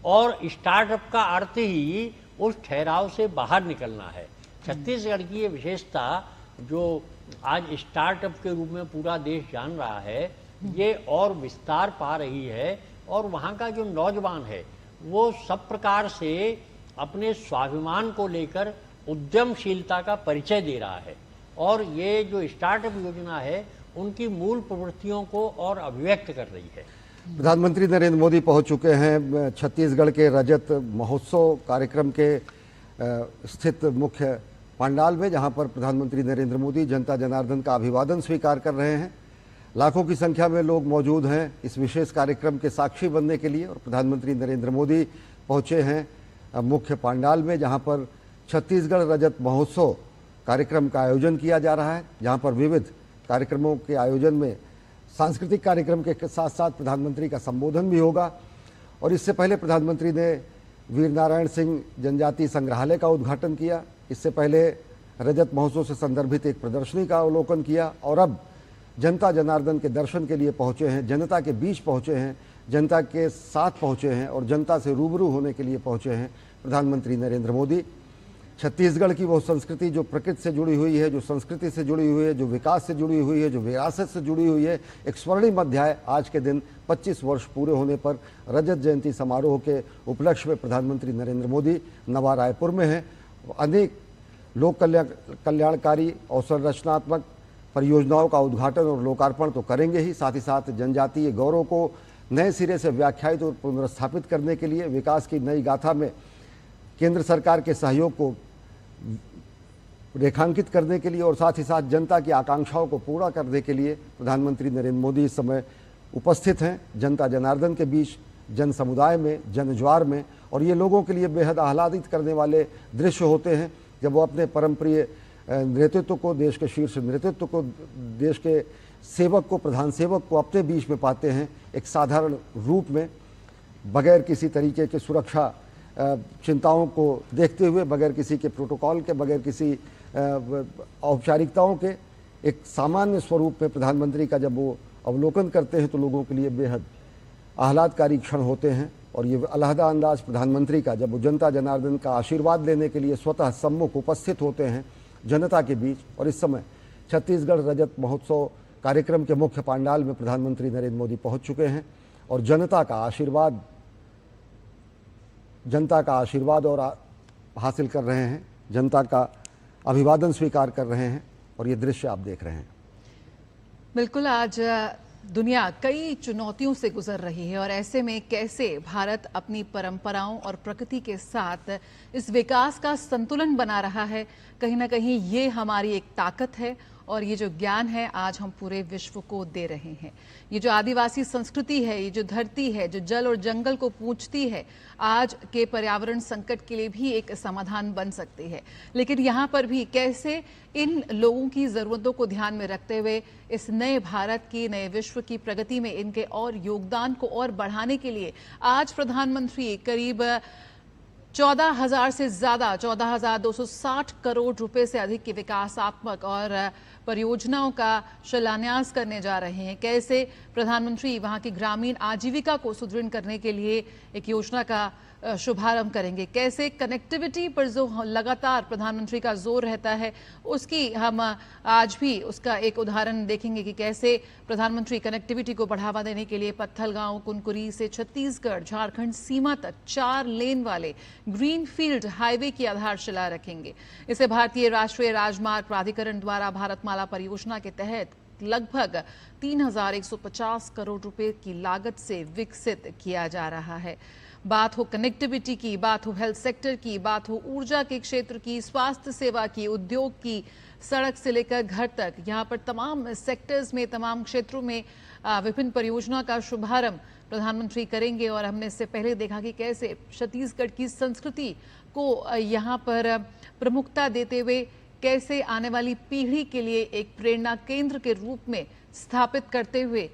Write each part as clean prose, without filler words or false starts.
और स्टार्टअप का अर्थ ही उस ठहराव से बाहर निकलना है। छत्तीसगढ़ की ये विशेषता जो आज स्टार्टअप के रूप में पूरा देश जान रहा है, ये और विस्तार पा रही है और वहाँ का जो नौजवान है वो सब प्रकार से अपने स्वाभिमान को लेकर उद्यमशीलता का परिचय दे रहा है और ये जो स्टार्टअप योजना है उनकी मूल प्रवृत्तियों को और अभिव्यक्त कर रही है। प्रधानमंत्री नरेंद्र मोदी पहुंच चुके हैं छत्तीसगढ़ के रजत महोत्सव कार्यक्रम के स्थित मुख्य पंडाल में, जहां पर प्रधानमंत्री नरेंद्र मोदी जनता जनार्दन का अभिवादन स्वीकार कर रहे हैं। लाखों की संख्या में लोग मौजूद हैं इस विशेष कार्यक्रम के साक्षी बनने के लिए और प्रधानमंत्री नरेंद्र मोदी पहुंचे हैं मुख्य पंडाल में, जहां पर छत्तीसगढ़ रजत महोत्सव कार्यक्रम का आयोजन किया जा रहा है, जहां पर विविध कार्यक्रमों के आयोजन में सांस्कृतिक कार्यक्रम के साथ साथ प्रधानमंत्री का संबोधन भी होगा। और इससे पहले प्रधानमंत्री ने वीर नारायण सिंह जनजातीय संग्रहालय का उद्घाटन किया। इससे पहले रजत महोत्सव से संदर्भित एक प्रदर्शनी का अवलोकन किया और अब जनता जनार्दन के दर्शन के लिए पहुंचे हैं, जनता के बीच पहुंचे हैं, जनता के साथ पहुंचे हैं और जनता से रूबरू होने के लिए पहुंचे हैं प्रधानमंत्री नरेंद्र मोदी। छत्तीसगढ़ की वो संस्कृति जो प्रकृति से जुड़ी हुई है, जो संस्कृति से जुड़ी हुई है, जो विकास से जुड़ी हुई है, जो विरासत से जुड़ी हुई है, एक स्वर्णिम अध्याय आज के दिन 25 वर्ष पूरे होने पर रजत जयंती समारोह के उपलक्ष्य में प्रधानमंत्री नरेंद्र मोदी नवा रायपुर में हैं। अनेक लोक कल्याणकारी अवसर रचनात्मक परियोजनाओं का उद्घाटन और लोकार्पण तो करेंगे ही, साथ ही साथ जनजातीय गौरव को नए सिरे से व्याख्यायित और पुनर्स्थापित करने के लिए विकास की नई गाथा में केंद्र सरकार के सहयोग को रेखांकित करने के लिए और साथ ही साथ जनता की आकांक्षाओं को पूरा करने के लिए प्रधानमंत्री नरेंद्र मोदी इस समय उपस्थित हैं जनता जनार्दन के बीच, जन समुदाय में, जनज्वार में। और ये लोगों के लिए बेहद आह्लादित करने वाले दृश्य होते हैं जब वो अपने परमप्रिय नेतृत्व को, देश के शीर्ष नेतृत्व को, देश के सेवक को, प्रधान सेवक को अपने बीच में पाते हैं एक साधारण रूप में, बगैर किसी तरीके के सुरक्षा चिंताओं को देखते हुए, बगैर किसी के प्रोटोकॉल के, बगैर किसी औपचारिकताओं के एक सामान्य स्वरूप में प्रधानमंत्री का जब वो अवलोकन करते हैं तो लोगों के लिए बेहद आह्लादकारी क्षण होते हैं। और ये अलहदा अंदाज प्रधानमंत्री का जब वो जनता जनार्दन का आशीर्वाद लेने के लिए स्वतः सम्मुख उपस्थित होते हैं जनता के बीच। और इस समय छत्तीसगढ़ रजत महोत्सव कार्यक्रम के मुख्य पंडाल में प्रधानमंत्री नरेंद्र मोदी पहुंच चुके हैं और जनता का आशीर्वाद और हासिल कर रहे हैं, जनता का अभिवादन स्वीकार कर रहे हैं और ये दृश्य आप देख रहे हैं। बिल्कुल, आज दुनिया कई चुनौतियों से गुजर रही है और ऐसे में कैसे भारत अपनी परंपराओं और प्रकृति के साथ इस विकास का संतुलन बना रहा है, कहीं ना कहीं ये हमारी एक ताकत है और ये जो ज्ञान है आज हम पूरे विश्व को दे रहे हैं। ये जो आदिवासी संस्कृति है, ये जो धरती है जो जल और जंगल को पूजती है, आज के पर्यावरण संकट के लिए भी एक समाधान बन सकती है। लेकिन यहाँ पर भी कैसे इन लोगों की ज़रूरतों को ध्यान में रखते हुए इस नए भारत की, नए विश्व की प्रगति में इनके और योगदान को और बढ़ाने के लिए आज प्रधानमंत्री करीब 14,000 से ज़्यादा 14,260 करोड़ रुपए से अधिक की विकासात्मक और परियोजनाओं का शिलान्यास करने जा रहे हैं। कैसे प्रधानमंत्री वहां की ग्रामीण आजीविका को सुदृढ़ करने के लिए एक योजना का शुभारंभ करेंगे, कैसे कनेक्टिविटी पर जो लगातार प्रधानमंत्री का जोर रहता है उसकी हम आज भी उसका एक उदाहरण देखेंगे कि कैसे प्रधानमंत्री कनेक्टिविटी को बढ़ावा देने के लिए पत्थलगांव कुनकुरी से छत्तीसगढ़ झारखंड सीमा तक 4 लेन वाले ग्रीनफील्ड हाईवे की आधारशिला रखेंगे। इसे भारतीय राष्ट्रीय राजमार्ग प्राधिकरण द्वारा भारतमाला परियोजना के तहत लगभग 3,150 करोड़ रुपए की लागत से विकसित किया जा रहा है। बात हो कनेक्टिविटी की, बात हो हेल्थ सेक्टर की, बात हो ऊर्जा के क्षेत्र की, स्वास्थ्य सेवा की, उद्योग की, सड़क से लेकर घर तक, यहाँ पर तमाम सेक्टर्स में, तमाम क्षेत्रों में विभिन्न परियोजना का शुभारंभ प्रधानमंत्री करेंगे। और हमने इससे पहले देखा कि कैसे छत्तीसगढ़ की संस्कृति को यहाँ पर प्रमुखता देते हुए कैसे आने वाली पीढ़ी के लिए एक प्रेरणा केंद्र के रूप में स्थापित करते हुए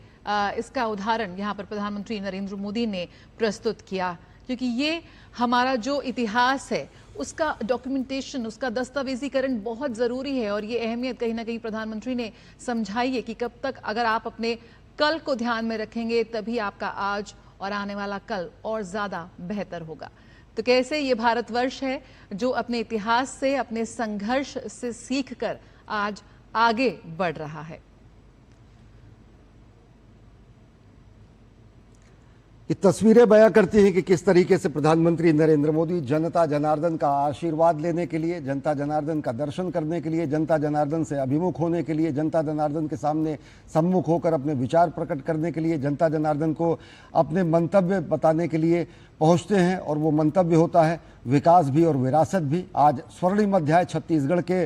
इसका उदाहरण यहाँ पर प्रधानमंत्री नरेंद्र मोदी ने प्रस्तुत किया। क्योंकि ये हमारा जो इतिहास है उसका डॉक्यूमेंटेशन, उसका दस्तावेजीकरण बहुत ज़रूरी है और ये अहमियत कहीं ना कहीं प्रधानमंत्री ने समझाई है कि कब तक अगर आप अपने कल को ध्यान में रखेंगे तभी आपका आज और आने वाला कल और ज्यादा बेहतर होगा। तो कैसे ये भारतवर्ष है जो अपने इतिहास से, अपने संघर्ष से सीखकर आज आगे बढ़ रहा है। ये तस्वीरें बयां करती हैं कि किस तरीके से प्रधानमंत्री नरेंद्र मोदी जनता जनार्दन का आशीर्वाद लेने के लिए, जनता जनार्दन का दर्शन करने के लिए, जनता जनार्दन से अभिमुख होने के लिए, जनता जनार्दन के सामने सम्मुख होकर अपने विचार प्रकट करने के लिए, जनता जनार्दन को अपने मंतव्य बताने के लिए पहुंचते हैं। और वो मंतव्य होता है विकास भी और विरासत भी। आज स्वर्णिम अध्याय छत्तीसगढ़ के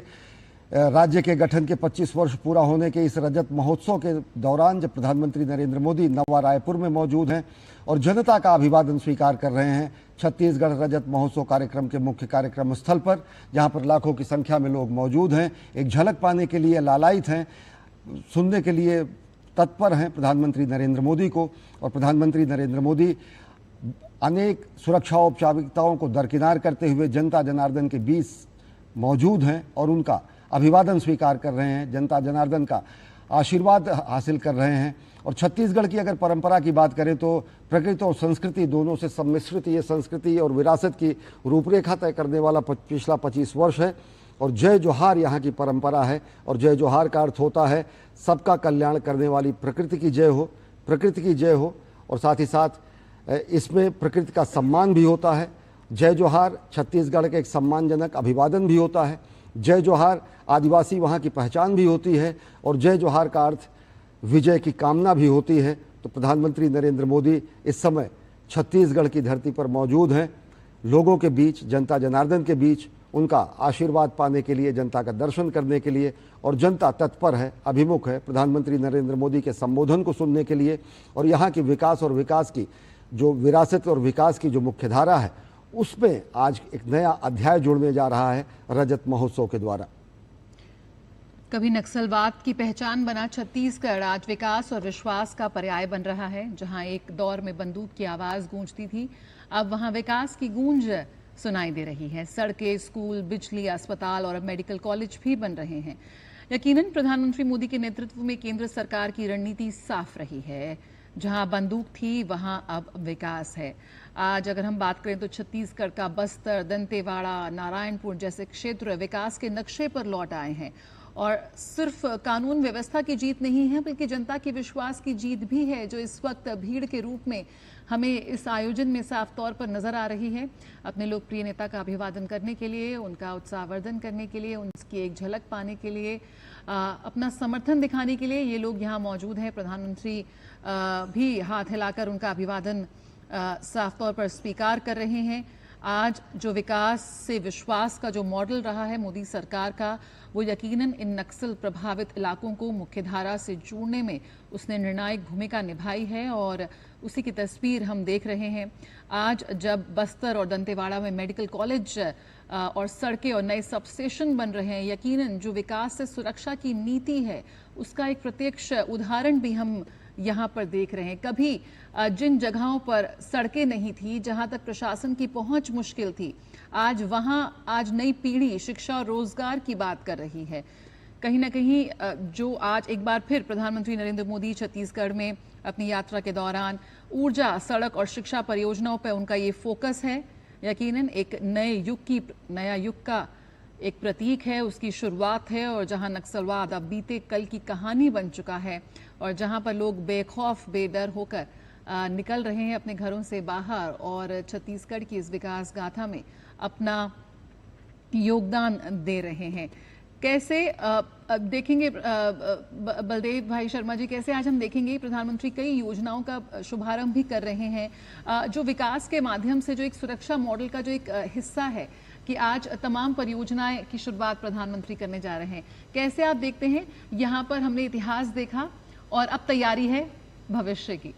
राज्य के गठन के 25 वर्ष पूरा होने के इस रजत महोत्सव के दौरान जब प्रधानमंत्री नरेंद्र मोदी नवा रायपुर में मौजूद हैं और जनता का अभिवादन स्वीकार कर रहे हैं छत्तीसगढ़ रजत महोत्सव कार्यक्रम के मुख्य कार्यक्रम स्थल पर, जहां पर लाखों की संख्या में लोग मौजूद हैं, एक झलक पाने के लिए लालायित हैं, सुनने के लिए तत्पर हैं प्रधानमंत्री नरेंद्र मोदी को। और प्रधानमंत्री नरेंद्र मोदी अनेक सुरक्षा औपचारिकताओं को दरकिनार करते हुए जनता जनार्दन के बीच मौजूद हैं और उनका अभिवादन स्वीकार कर रहे हैं, जनता जनार्दन का आशीर्वाद हासिल कर रहे हैं। और छत्तीसगढ़ की अगर परंपरा की बात करें तो प्रकृति और संस्कृति दोनों से सम्मिश्रित ये संस्कृति और विरासत की रूपरेखा तय करने वाला पिछला 25 वर्ष है। और जय जोहार यहाँ की परंपरा है। और जय जोहार का अर्थ होता है सबका कल्याण करने वाली प्रकृति की जय हो, प्रकृति की जय हो। और साथ ही साथ इसमें प्रकृति का सम्मान भी होता है। जय जोहार छत्तीसगढ़ के एक सम्मानजनक अभिवादन भी होता है। जय जोहार आदिवासी वहाँ की पहचान भी होती है। और जय जोहार का अर्थ विजय की कामना भी होती है। तो प्रधानमंत्री नरेंद्र मोदी इस समय छत्तीसगढ़ की धरती पर मौजूद हैं, लोगों के बीच, जनता जनार्दन के बीच, उनका आशीर्वाद पाने के लिए, जनता का दर्शन करने के लिए। और जनता तत्पर है, अभिमुख है प्रधानमंत्री नरेंद्र मोदी के संबोधन को सुनने के लिए। और यहाँ की विकास और विकास की जो विरासत और विकास की जो मुख्य धारा है उसमें आज एक नया अध्याय जुड़ने जा रहा है रजत महोत्सव के द्वारा। कभी नक्सलवाद की पहचान बना छत्तीसगढ़ आज विकास और विश्वास का पर्याय बन रहा है। जहां एक दौर में बंदूक की आवाज गूंजती थी, अब वहां विकास की गूंज सुनाई दे रही है। सड़कें, स्कूल, बिजली, अस्पताल और अब मेडिकल कॉलेज भी बन रहे हैं। यकीनन प्रधानमंत्री मोदी के नेतृत्व में केंद्र सरकार की रणनीति साफ रही है। जहां बंदूक थी वहां अब विकास है। आज अगर हम बात करें तो छत्तीसगढ़ का बस्तर, दंतेवाड़ा, नारायणपुर जैसे क्षेत्र विकास के नक्शे पर लौट आए हैं। और सिर्फ कानून व्यवस्था की जीत नहीं है बल्कि जनता के विश्वास की जीत भी है, जो इस वक्त भीड़ के रूप में हमें इस आयोजन में साफ तौर पर नजर आ रही है। अपने लोकप्रिय नेता का अभिवादन करने के लिए, उनका उत्साहवर्धन करने के लिए, उनकी एक झलक पाने के लिए, अपना समर्थन दिखाने के लिए ये लोग यहाँ मौजूद हैं। प्रधानमंत्री भी हाथ हिलाकर उनका अभिवादन साफ तौर पर स्वीकार कर रहे हैं। आज जो विकास से विश्वास का जो मॉडल रहा है मोदी सरकार का, वो यकीनन इन नक्सल प्रभावित इलाकों को मुख्यधारा से जोड़ने में उसने निर्णायक भूमिका निभाई है और उसी की तस्वीर हम देख रहे हैं। आज जब बस्तर और दंतेवाड़ा में मेडिकल कॉलेज और सड़कें और नए सब स्टेशन बन रहे हैं, यकीनन जो विकास से सुरक्षा की नीति है उसका एक प्रत्यक्ष उदाहरण भी हम यहाँ पर देख रहे हैं। कभी जिन जगहों पर सड़कें नहीं थी, जहाँ तक प्रशासन की पहुँच मुश्किल थी, आज वहाँ आज नई पीढ़ी शिक्षा और रोजगार की बात कर रही है। कहीं ना कहीं जो आज एक बार फिर प्रधानमंत्री नरेंद्र मोदी छत्तीसगढ़ में अपनी यात्रा के दौरान ऊर्जा, सड़क और शिक्षा परियोजनाओं पर उनका ये फोकस है, यकीनन एक नया युग का एक प्रतीक है, उसकी शुरुआत है। और जहां नक्सलवाद अब बीते कल की कहानी बन चुका है और जहां पर लोग बेखौफ बेडर होकर निकल रहे हैं अपने घरों से बाहर और छत्तीसगढ़ की इस विकास गाथा में अपना योगदान दे रहे हैं। कैसे देखेंगे बलदेव भाई शर्मा जी, कैसे आज हम देखेंगे प्रधानमंत्री कई योजनाओं का शुभारंभ भी कर रहे हैं जो विकास के माध्यम से जो एक सुरक्षा मॉडल का जो एक हिस्सा है कि आज तमाम परियोजनाएं की शुरुआत प्रधानमंत्री करने जा रहे हैं। कैसे आप देखते हैं, यहाँ पर हमने इतिहास देखा और अब तैयारी है भविष्य की।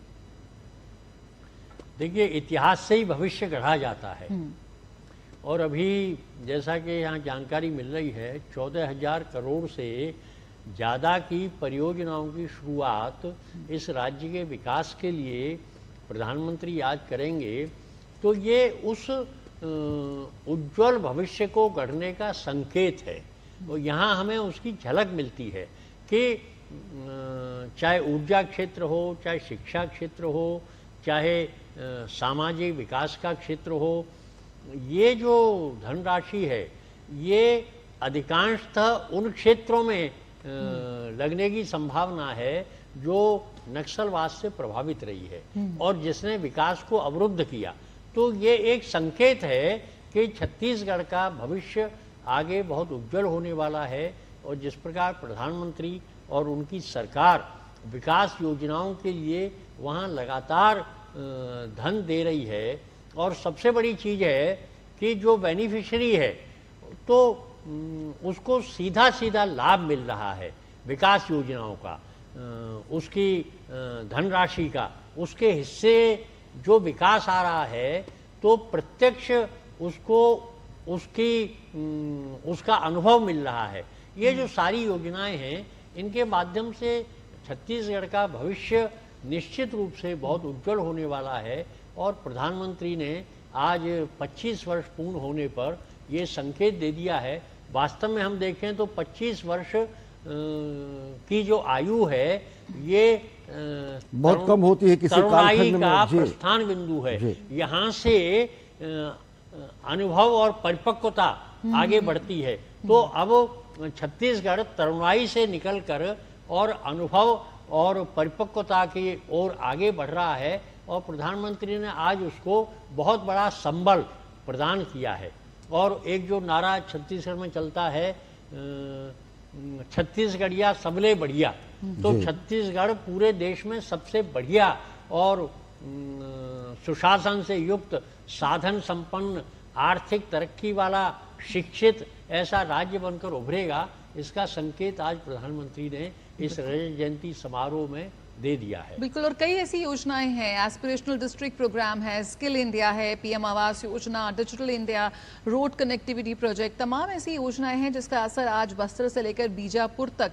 देखिए, इतिहास से ही भविष्य गढ़ा जाता है और अभी जैसा कि यहाँ जानकारी मिल रही है 14,000 करोड़ से ज़्यादा की परियोजनाओं की शुरुआत इस राज्य के विकास के लिए प्रधानमंत्री आज करेंगे। तो ये उस उज्जवल भविष्य को गढ़ने का संकेत है और यहाँ हमें उसकी झलक मिलती है कि चाहे ऊर्जा क्षेत्र हो, चाहे शिक्षा क्षेत्र हो, चाहे सामाजिक विकास का क्षेत्र हो, ये जो धनराशि है ये अधिकांशतः उन क्षेत्रों में लगने की संभावना है जो नक्सलवाद से प्रभावित रही है और जिसने विकास को अवरुद्ध किया। तो ये एक संकेत है कि छत्तीसगढ़ का भविष्य आगे बहुत उज्जवल होने वाला है और जिस प्रकार प्रधानमंत्री और उनकी सरकार विकास योजनाओं के लिए वहाँ लगातार धन दे रही है और सबसे बड़ी चीज़ है कि जो बेनिफिशियरी है तो उसको सीधा सीधा लाभ मिल रहा है विकास योजनाओं का, उसकी धनराशि का, उसके हिस्से जो विकास आ रहा है तो प्रत्यक्ष उसको उसका अनुभव मिल रहा है। ये जो सारी योजनाएं हैं इनके माध्यम से छत्तीसगढ़ का भविष्य निश्चित रूप से बहुत उज्जवल होने वाला है और प्रधानमंत्री ने आज 25 वर्ष पूर्ण होने पर ये संकेत दे दिया है। वास्तव में हम देखें तो 25 वर्ष की जो आयु है ये बहुत कम होती है किसी तरुणाई कालखंड का में। प्रस्थान बिंदु है। यहाँ से अनुभव और परिपक्वता आगे बढ़ती है। तो अब छत्तीसगढ़ तरुणाई से निकलकर और अनुभव और परिपक्वता की ओर आगे बढ़ रहा है और प्रधानमंत्री ने आज उसको बहुत बड़ा संबल प्रदान किया है। और एक जो नारा छत्तीसगढ़ में चलता है छत्तीसगढ़िया सबले बढ़िया, तो छत्तीसगढ़ पूरे देश में सबसे बढ़िया और सुशासन से युक्त, साधन संपन्न, आर्थिक तरक्की वाला, शिक्षित ऐसा राज्य बनकर उभरेगा, इसका संकेत आज प्रधानमंत्री ने इस रजत जयंती समारोह में दे दिया है। बिल्कुल, और कई ऐसी योजनाएं हैं, एस्पिरेशनल डिस्ट्रिक्ट प्रोग्राम है, स्किल इंडिया है, PM Awas Yojana, digital India, road connectivity project, तमाम ऐसी योजनाएं हैं जिसका असर आज बस्तर से लेकर बीजापुर तक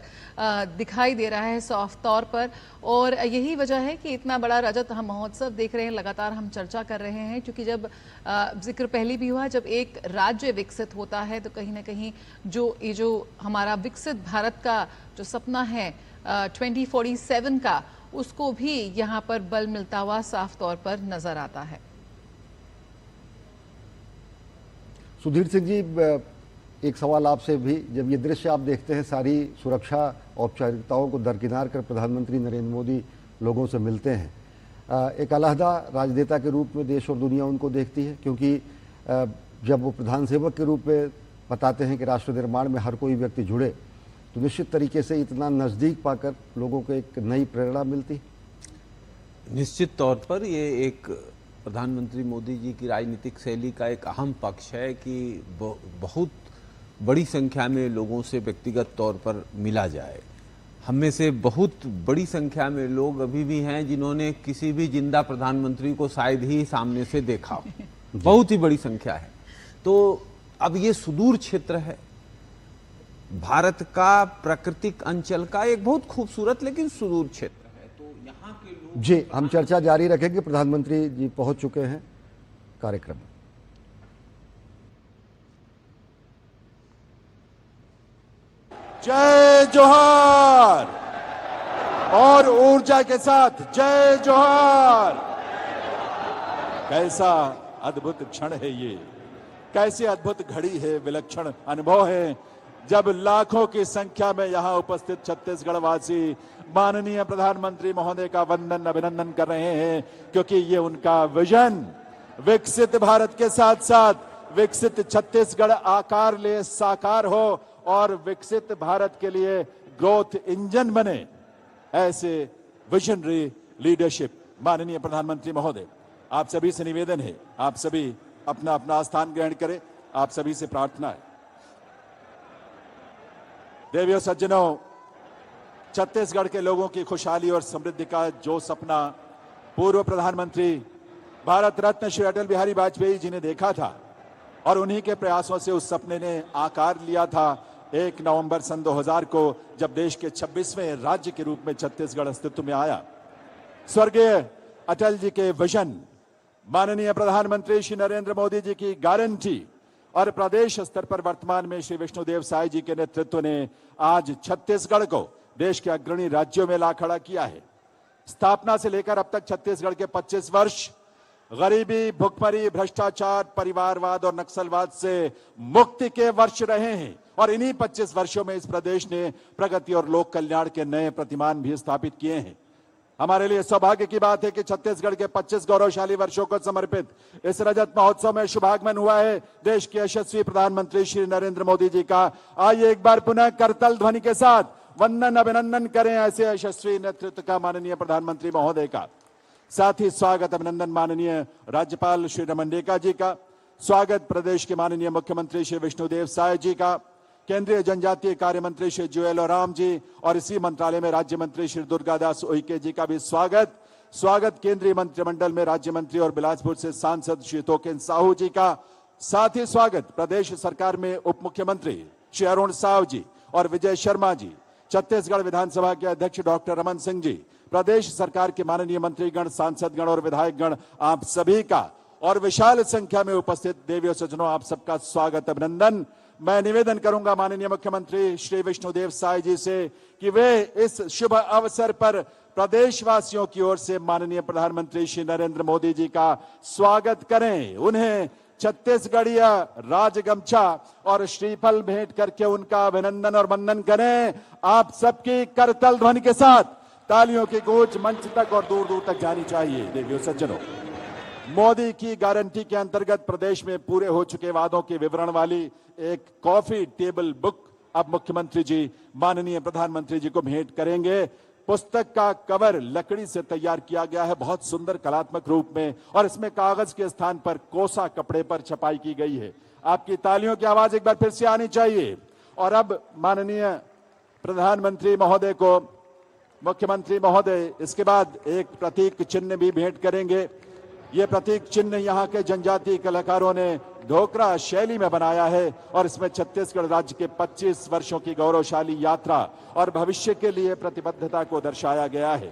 दिखाई दे रहा है साफ तौर पर। और यही वजह है कि इतना बड़ा रजत हम महोत्सव देख रहे हैं, लगातार हम चर्चा कर रहे हैं, क्योंकि जब जिक्र पहले भी हुआ, जब एक राज्य विकसित होता है तो कहीं ना कहीं जो हमारा विकसित भारत का जो सपना है 2047 का, उसको भी यहाँ पर बल मिलता हुआ साफ तौर पर नजर आता है। सुधीर सिंह जी, एक सवाल आपसे भी, जब ये दृश्य आप देखते हैं, सारी सुरक्षा औपचारिकताओं को दरकिनार कर प्रधानमंत्री नरेंद्र मोदी लोगों से मिलते हैं, एक अलहदा राजनेता के रूप में देश और दुनिया उनको देखती है, क्योंकि जब वो प्रधान सेवक के रूप में बताते हैं कि राष्ट्र निर्माण में हर कोई व्यक्ति जुड़े, तो निश्चित तरीके से इतना नज़दीक पाकर लोगों को एक नई प्रेरणा मिलती। निश्चित तौर पर ये एक प्रधानमंत्री मोदी जी की राजनीतिक शैली का एक अहम पक्ष है कि बहुत बड़ी संख्या में लोगों से व्यक्तिगत तौर पर मिला जाए। हम में से बहुत बड़ी संख्या में लोग अभी भी हैं जिन्होंने किसी भी जिंदा प्रधानमंत्री को शायद ही सामने से देखा हो, बहुत ही बड़ी संख्या है। तो अब ये सुदूर क्षेत्र है, भारत का प्राकृतिक अंचल का एक बहुत खूबसूरत लेकिन सुदूर क्षेत्र है, तो यहाँ के लोग। जी, हम चर्चा जारी रखेंगे। प्रधानमंत्री जी पहुंच चुके हैं कार्यक्रम में। जय जोहार और ऊर्जा के साथ जय जोहार। कैसा अद्भुत क्षण है ये, कैसी अद्भुत घड़ी है, विलक्षण अनुभव है जब लाखों की संख्या में यहां उपस्थित छत्तीसगढ़ वासी माननीय प्रधानमंत्री महोदय का वंदन अभिनंदन कर रहे हैं, क्योंकि ये उनका विजन विकसित भारत के साथ साथ विकसित छत्तीसगढ़ आकार ले साकार हो और विकसित भारत के लिए ग्रोथ इंजन बने, ऐसे विजनरी लीडरशिप माननीय प्रधानमंत्री महोदय। आप सभी से निवेदन है, आप सभी अपना अपना स्थान ग्रहण करें। आप सभी से प्रार्थना है। देवियों सज्जनों, छत्तीसगढ़ के लोगों की खुशहाली और समृद्धि का जो सपना पूर्व प्रधानमंत्री भारत रत्न श्री अटल बिहारी वाजपेयी जी ने देखा था और उन्हीं के प्रयासों से उस सपने ने आकार लिया था 1 नवंबर सन 2000 को, जब देश के 26वें राज्य के रूप में छत्तीसगढ़ अस्तित्व में आया। स्वर्गीय अटल जी के विजन, माननीय प्रधानमंत्री श्री नरेंद्र मोदी जी की गारंटी और प्रदेश स्तर पर वर्तमान में श्री विष्णुदेव साय जी के नेतृत्व ने आज छत्तीसगढ़ को देश के अग्रणी राज्यों में ला खड़ा किया है। स्थापना से लेकर अब तक छत्तीसगढ़ के 25 वर्ष गरीबी, भुखमरी, भ्रष्टाचार, परिवारवाद और नक्सलवाद से मुक्ति के वर्ष रहे हैं और इन्हीं 25 वर्षों में इस प्रदेश ने प्रगति और लोक कल्याण के नए प्रतिमान भी स्थापित किए हैं। हमारे लिए सौभाग्य की बात है कि छत्तीसगढ़ के 25 गौरवशाली वर्षों को समर्पित इस रजत महोत्सव में शुभागमन हुआ है देश के यशस्वी प्रधानमंत्री श्री नरेंद्र मोदी जी का। आइए एक बार पुनः करतल ध्वनि के साथ वंदन अभिनंदन करें ऐसे यशस्वी नेतृत्व का माननीय प्रधानमंत्री महोदय का। साथ ही स्वागत अभिनंदन माननीय राज्यपाल श्री रमन रेखा जी का, स्वागत प्रदेश के माननीय मुख्यमंत्री श्री विष्णुदेव साय जी का, केंद्रीय जनजातीय कार्य मंत्री श्री जुएल ओराम जी और इसी मंत्रालय में राज्य मंत्री श्री दुर्गादास उइके जी का भी स्वागत केंद्रीय मंत्रिमंडल में राज्य मंत्री और बिलासपुर से सांसद श्री तोकेन साहू जी का। साथ ही स्वागत प्रदेश सरकार में उप मुख्यमंत्री श्री अरुण साव जी और विजय शर्मा जी, छत्तीसगढ़ विधानसभा के अध्यक्ष डॉक्टर रमन सिंह जी, प्रदेश सरकार के माननीय मंत्रीगण, सांसदगण और विधायकगण, आप सभी का और विशाल संख्या में उपस्थित देवियों सज्जनों, आप सबका स्वागत अभिनंदन। मैं निवेदन करूंगा माननीय मुख्यमंत्री श्री विष्णुदेव साय जी से कि वे इस शुभ अवसर पर प्रदेशवासियों की ओर से माननीय प्रधानमंत्री श्री नरेंद्र मोदी जी का स्वागत करें, उन्हें छत्तीसगढ़िया राजगमछा और श्रीफल भेंट करके उनका अभिनंदन और वंदन करें। आप सबकी करतल ध्वनि के साथ तालियों की गूंज मंच तक और दूर दूर तक जानी चाहिए। देवियों सज्जनों, मोदी की गारंटी के अंतर्गत प्रदेश में पूरे हो चुके वादों के विवरण वाली एक कॉफी टेबल बुक अब मुख्यमंत्री जी माननीय प्रधानमंत्री जी को भेंट करेंगे। पुस्तक का कवर लकड़ी से तैयार किया गया है, बहुत सुंदर कलात्मक रूप में, और इसमें कागज के स्थान पर कोसा कपड़े पर छपाई की गई है। आपकी तालियों की आवाज एक बार फिर से आनी चाहिए। और अब माननीय प्रधानमंत्री महोदय को मुख्यमंत्री महोदय इसके बाद एक प्रतीक चिन्ह भी भेंट करेंगे। ये प्रतीक चिन्ह यहाँ के जनजातीय कलाकारों ने ढोकरा शैली में बनाया है और इसमें छत्तीसगढ़ राज्य के 25 वर्षों की गौरवशाली यात्रा और भविष्य के लिए प्रतिबद्धता को दर्शाया गया है।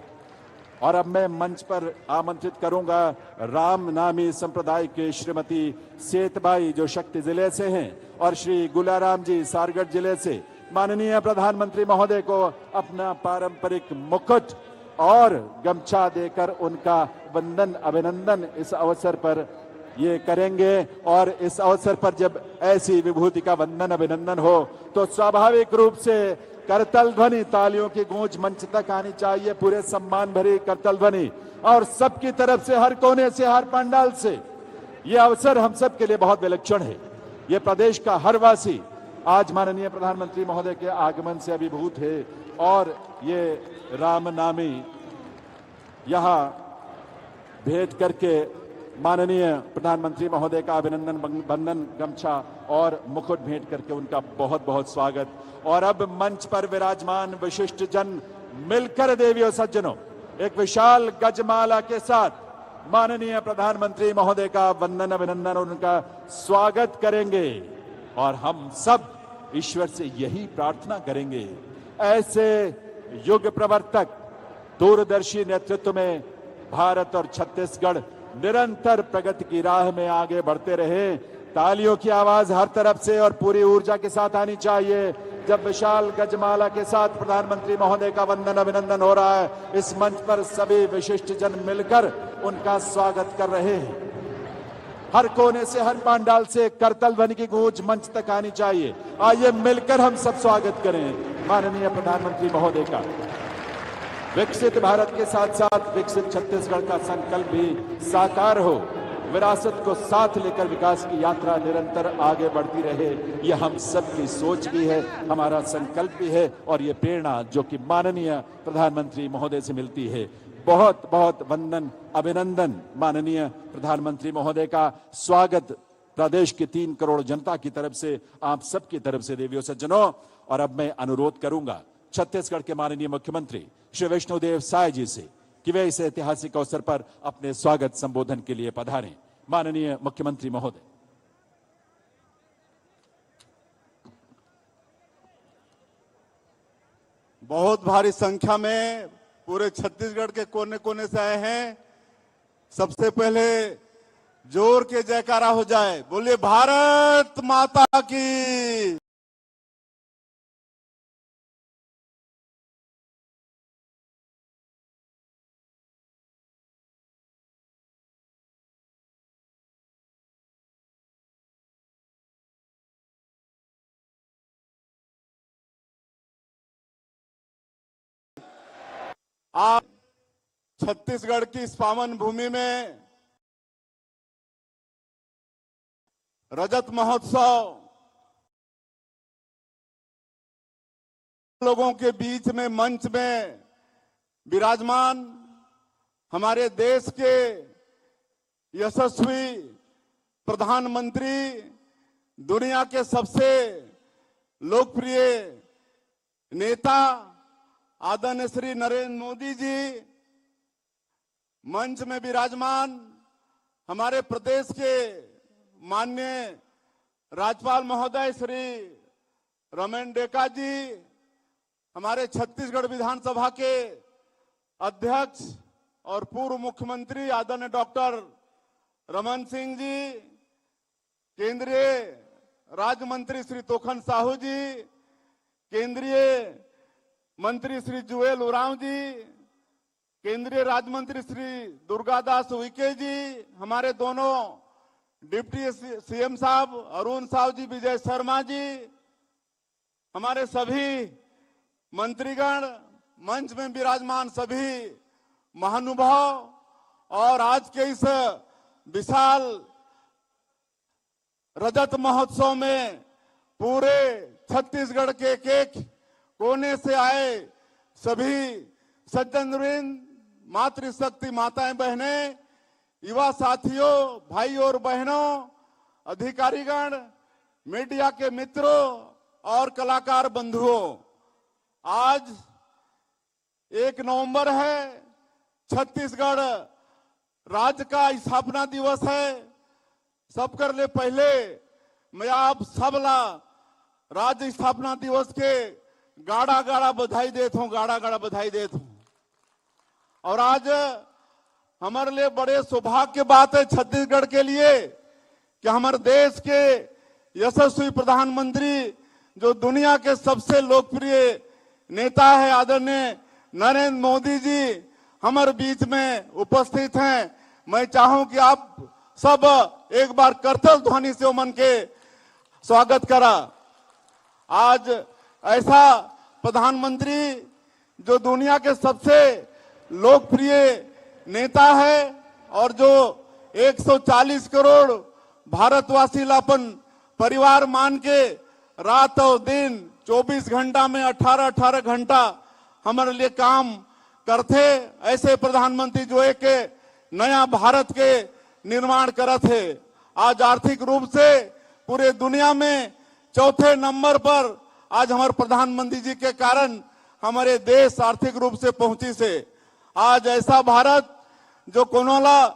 और अब मैं मंच पर आमंत्रित करूंगा राम नामी संप्रदाय के श्रीमती सेतबाई जो शक्ति जिले से हैं और श्री गुलाराम जी सारगढ़ जिले से, माननीय प्रधानमंत्री महोदय को अपना पारंपरिक मुकुट और गमछा देकर उनका वंदन अभिनंदन इस अवसर पर ये करेंगे। और इस अवसर पर जब ऐसी विभूति का वंदन अभिनंदन हो तो स्वाभाविक रूप से करतल ध्वनि, तालियों की गूंज मंच तक आनी चाहिए, पूरे सम्मान भरी करतल ध्वनि, और सबकी तरफ से, हर कोने से, हर पंडाल से। ये अवसर हम सब के लिए बहुत विलक्षण है। ये प्रदेश का हर वासी आज माननीय प्रधानमंत्री महोदय के आगमन से अभिभूत है और ये राम नामी यहाँ भेंट करके माननीय प्रधानमंत्री महोदय का अभिनंदन बंधन गमछा और मुकुट भेंट करके उनका बहुत बहुत स्वागत। और अब मंच पर विराजमान विशिष्ट जन मिलकर देवियों सज्जनों एक विशाल गजमाला के साथ माननीय प्रधानमंत्री महोदय का वंदन अभिनंदन और उनका स्वागत करेंगे। और हम सब ईश्वर से यही प्रार्थना करेंगे, ऐसे युग प्रवर्तक दूरदर्शी नेतृत्व में भारत और छत्तीसगढ़ निरंतर प्रगति की राह में आगे बढ़ते रहे। तालियों की आवाज हर तरफ से और पूरी ऊर्जा के साथ आनी चाहिए जब विशाल गजमाला के साथ प्रधानमंत्री महोदय का वंदन अभिनंदन हो रहा है। इस मंच पर सभी विशिष्ट जन मिलकर उनका स्वागत कर रहे हैं। हर कोने से, हर पांडाल से करतल ध्वनि की गूंज मंच तक आनी चाहिए। आइए मिलकर हम सब स्वागत करें माननीय प्रधानमंत्री महोदय का। विकसित भारत के साथ साथ विकसित छत्तीसगढ़ का संकल्प भी साकार हो, विरासत को साथ लेकर विकास की यात्रा निरंतर आगे बढ़ती रहे, यह हम सब की सोच भी है, हमारा संकल्प भी है और ये प्रेरणा जो कि माननीय प्रधानमंत्री महोदय से मिलती है। बहुत बहुत वंदन अभिनंदन माननीय प्रधानमंत्री महोदय का। स्वागत प्रदेश के 3 करोड़ जनता की तरफ से, आप सबकी तरफ से देवियों सज्जनों। और अब मैं अनुरोध करूंगा छत्तीसगढ़ के माननीय मुख्यमंत्री श्री विष्णुदेव साय जी से कि वे इस ऐतिहासिक अवसर पर अपने स्वागत संबोधन के लिए पधारें। माननीय मुख्यमंत्री महोदय। बहुत भारी संख्या में पूरे छत्तीसगढ़ के कोने कोने से आए हैं। सबसे पहले जोर के जयकारा हो जाए, बोलिए भारत माता की। आज छत्तीसगढ़ की इस पावन भूमि में रजत महोत्सव लोगों के बीच में मंच में विराजमान हमारे देश के यशस्वी प्रधानमंत्री, दुनिया के सबसे लोकप्रिय नेता आदरणीय श्री नरेंद्र मोदी जी, मंच में विराजमान हमारे प्रदेश के माननीय राज्यपाल महोदय श्री रमेन डेका जी, हमारे छत्तीसगढ़ विधानसभा के अध्यक्ष और पूर्व मुख्यमंत्री आदरणीय डॉक्टर रमन सिंह जी, केंद्रीय राज्य मंत्री श्री तोखन साहू जी, केंद्रीय मंत्री श्री जुएल उरांव जी, केंद्रीय राज्य मंत्री श्री दुर्गादास उइके जी, हमारे दोनों डिप्टी सीएम साहब अरुण साहू जी, विजय शर्मा जी, हमारे सभी मंत्रीगण, मंच में विराजमान सभी महानुभाव और आज के इस विशाल रजत महोत्सव में पूरे छत्तीसगढ़ के एक एक कोने से आए सभी सज्जनवृंद, मातृशक्ति माताएं बहनें, युवा साथियों, भाई और बहनों, अधिकारीगण, मीडिया के मित्रों और कलाकार बंधुओं, आज 1 नवंबर है, छत्तीसगढ़ राज्य का स्थापना दिवस है। सब कर ले पहले मैं आप सबला राज्य स्थापना दिवस के गाड़ा गाड़ा बधाई देता हूं, गाड़ा गाड़ा बधाई देता हूं। और आज हमारे लिए बड़े सौभाग्य की बात है छत्तीसगढ़ के लिए कि हमारे देश के यशस्वी प्रधानमंत्री, जो दुनिया के सबसे लोकप्रिय नेता है आदरणीय नरेंद्र मोदी जी, हमारे बीच में उपस्थित हैं। मैं चाहूं कि आप सब एक बार करतल ध्वनि से उमन के स्वागत करा। आज ऐसा प्रधानमंत्री जो दुनिया के सबसे लोकप्रिय नेता है और जो 140 करोड़ भारतवासी लापन परिवार मान के रात और दिन 24 घंटा में 18-18 घंटा हमारे लिए काम करते, ऐसे प्रधानमंत्री जो एक नया भारत के निर्माण करत है। आज आर्थिक रूप से पूरे दुनिया में चौथे नंबर पर आज हमारे प्रधानमंत्री जी के कारण हमारे देश आर्थिक रूप से पहुंची से। आज ऐसा भारत जो कोनोला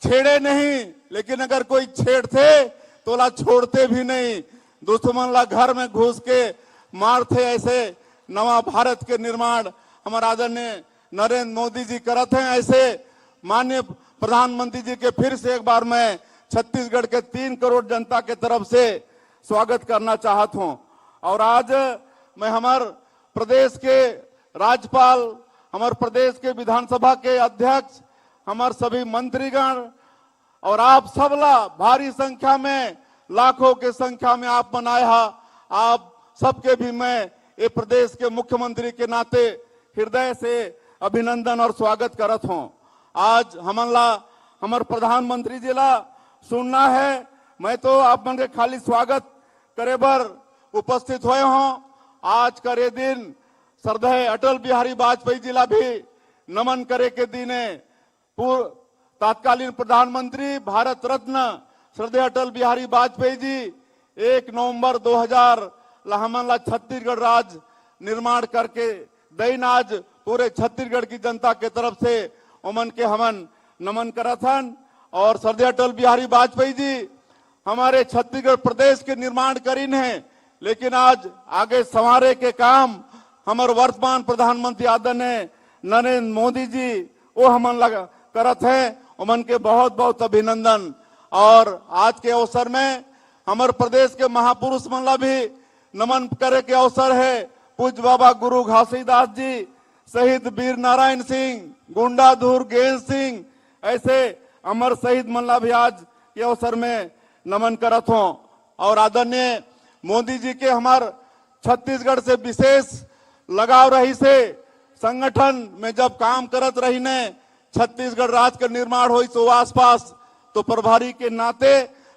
छेड़े नहीं, लेकिन अगर कोई छेड़ते तो ला छोड़ते भी नहीं, दुश्मन ला घर में घुस के मारते। ऐसे नवा भारत के निर्माण हमारे आदरणीय नरेंद्र मोदी जी करते हैं। ऐसे माननीय प्रधानमंत्री जी के फिर से एक बार मैं छत्तीसगढ़ के 3 करोड़ जनता के तरफ से स्वागत करना चाहता हूं। और आज मैं हमारे प्रदेश के राज्यपाल, हमारे प्रदेश के विधानसभा के अध्यक्ष, हमारे सभी मंत्रीगण और आप सबला भारी संख्या में, लाखों के संख्या में आप बनाए, आप सबके भी मैं ये प्रदेश के मुख्यमंत्री के नाते हृदय से अभिनंदन और स्वागत करत हूं। आज हमारे प्रधानमंत्री जी ला सुनना है, मैं तो आप मन के खाली स्वागत करे बर उपस्थित हुए हूं। आज करे दिन श्रद्धेय अटल बिहारी वाजपेयी जी ला भी नमन करे के दिन है। पूर्व तत्कालीन प्रधानमंत्री भारत रत्न श्रद्धेय अटल बिहारी वाजपेयी जी 1 नवंबर 2000 हमन ला छत्तीसगढ़ राज्य निर्माण करके दैन। आज पूरे छत्तीसगढ़ की जनता के तरफ से उमन के हमन नमन करथन। और श्रद्धेय अटल बिहारी वाजपेयी जी हमारे छत्तीसगढ़ प्रदेश के निर्माण करीन है, लेकिन आज आगे संवारे के काम हमारे वर्तमान प्रधानमंत्री आदरणीय नरेंद्र मोदी जी वो हमन लगा करत है। उमन के बहुत बहुत अभिनंदन। और आज के अवसर में हमारे प्रदेश के महापुरुष मन ला भी नमन करे के अवसर है। पूज्य बाबा गुरु घासीदास जी, शहीद वीर नारायण सिंह, गुंडाधुर गेंद सिंह, ऐसे अमर शहीद मन ला भी आज के अवसर में नमन करत हो। और आदरणीय मोदी जी के हमार छत्तीसगढ़ से विशेष लगाव रही से संगठन में जब काम करत रही ने छत्तीसगढ़ राज्य का निर्माण हुई सो आसपास, तो प्रभारी के नाते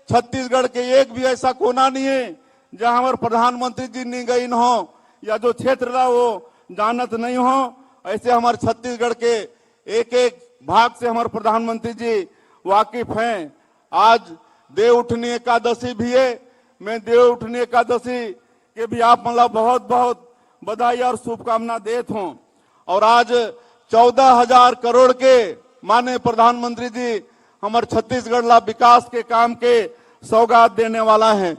छत्तीसगढ़ के एक भी ऐसा कोना नहीं है जहां हमारे प्रधानमंत्री जी नहीं गई न हो या जो क्षेत्र रहा वो जानत नहीं हो। ऐसे हमारे छत्तीसगढ़ के एक एक भाग से हमारे प्रधानमंत्री जी वाकिफ हैं। आज देव उठनी एकादशी भी है, मैं देव उठनी एकादशी के भी आप मतलब बहुत बहुत बधाई और शुभकामना देता हूं। और आज 14,000 करोड़ के माननीय प्रधानमंत्री जी हमारे छत्तीसगढ़ ला विकास के काम के सौगात देने वाला है।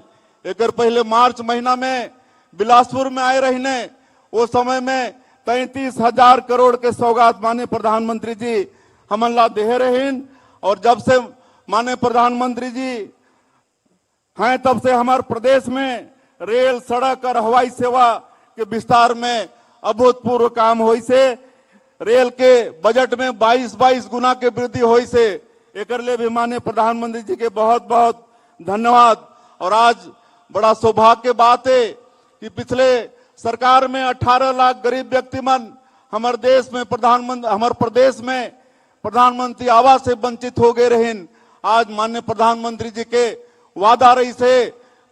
एक पहले मार्च महीना में बिलासपुर में आए रहने, वो समय में 33,000 करोड़ के सौगात माननीय प्रधानमंत्री जी हमन ला दे रहे। और जब से माननीय प्रधानमंत्री जी हैं तब से हमारे प्रदेश में रेल, सड़क और हवाई सेवा के विस्तार में अभूतपूर्व काम हुई से। रेल के बजट में 22 गुना के वृद्धि हुई से। एक लिए भी माननीय प्रधानमंत्री जी के बहुत बहुत धन्यवाद। और आज बड़ा सौभाग्य की बात है कि पिछले सरकार में 18 लाख गरीब व्यक्ति मन हमारे देश में हमारे प्रदेश में प्रधानमंत्री आवास से वंचित हो गए रहे। आज माननीय प्रधानमंत्री जी के वादा रही से